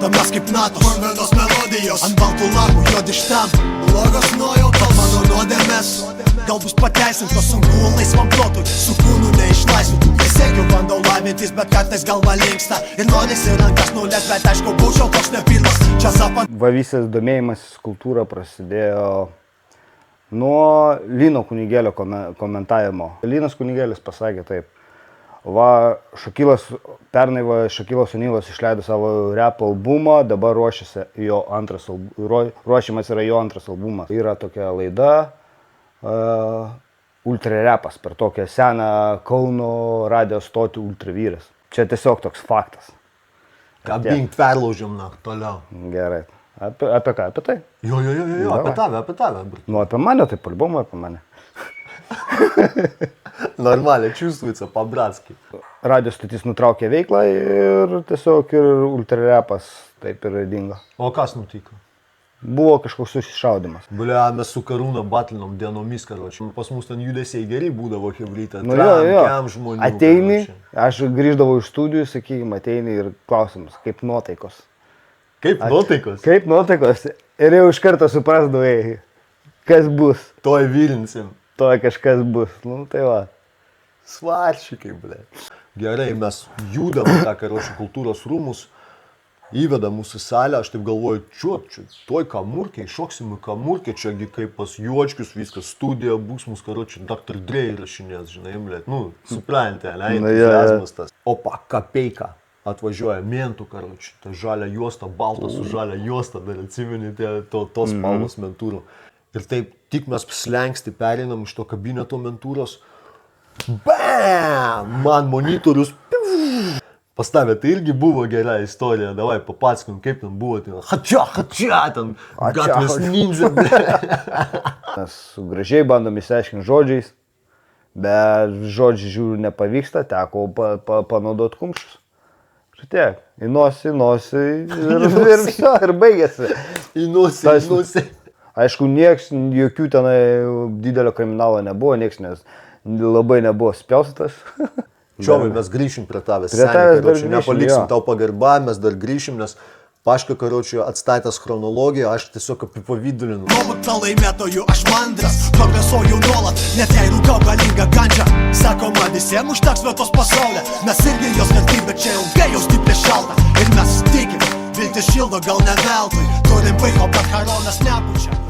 matomės kaip natos, purvinos melodijos ant baltų lapų juodi štampų. Blogos nuojautos, mano nuodėmės gal bus pateisintos, sunku laisvam protui, su kūnu neišlaisvintų. Kai siekiu bandau lavintis, bet kartais galva linksta ir norisi rankas nulėt, bet aišku būčiau toks ne pirmas. Čia zapant. Visas domėjimasis kultūra prasidėjo nuo Lino kunigėlio komentavimo. Linas kunigėlis pasakė taip. Šakilas Onylas išleido savo rap albumą, dabar ruošiamas yra jo antras albumas. Yra tokia laida Ultrarepas per tokią seną Kauno radijo stotį Ultravyras. Čia tiesiog toks faktas. Kabink perlaužiam toliau. Gerai. Apie ką? Apie tai? Jo, apie tave. Nu, apie mane, tai albumą apie mane. Normaliai, чувствуется по-братски. Radio stotis nutraukė veiklą ir tiesiog ir Ultrarepas taip ir dingo. O kas nutiko? Buvo kažkoks susišaudimas. Blia, mes su Karūna batlinom dienomis, karoči. Pas mus ten judesiai geri būdavo hebrytė. Nu jo. Žmonių. Ateini, aš grįždavau iš studijų, sakykime, ateini ir klausimas, kaip nuotaikos. Kaip nuotaikos? Kaip nuotaikos. Ir jau iš karto suprasdavai, kas bus. Toj Vilniusim. Toj kažkas bus. Nu, tai va. Svaršikai, ble. Gerai, mes judam tą, karoči, kultūros rūmus. Įveda mūsų salę, aš taip galvoju, toj kamurkiai, šoksim į kamurkę, čiagi kaip pas Juočkius, viskas, studija bus mūsų, karoči, Dr. Dre įrašinės, žinai, blėt, suprantė, entuziazmas tas. Opa, Kapeika atvažiuoja mentų, karoči, ta žalia juosta, balta su žalia juosta, dar atsimeni tos spalvos mentūrų. Ir taip, tik mes slengsti pereinam iš to kabineto mentūros, bam, man monitorius, pastavė, tai irgi buvo gera istorija, davai papasakom, kaip ten buvo, hačia, ten gatvės ninja. Mes gražiai bandom įsiaiškinti žodžiais, bet žodžiai žiūriu nepavyksta, teko panaudoti kumščius. Ir tiek, į nosį ir baigėsi. Į nosį. Aišku, jokių tenai didelio kriminalo nebuvo, nes labai nebuvo spjaustytas. Čiovai, mes grįšim prie tavęs, nepaliksim tau pagarbą, mes dar grįšim, nes Paška, karočiui, atstatęs chronologiją, aš tiesiog apipavydulinu. Nuomuta laimėtojų aš mandras, progresuoju nuolat, net jei rūkau galingą gandžią. Sakoma, visiems užteks vietos pasaulė, mes irgi jos vertybė, čia ilgai jau stipriai šalta. Ir mes tikim, viltis šildo gal ne veltui, turim vaiko, bet karonas nepučia.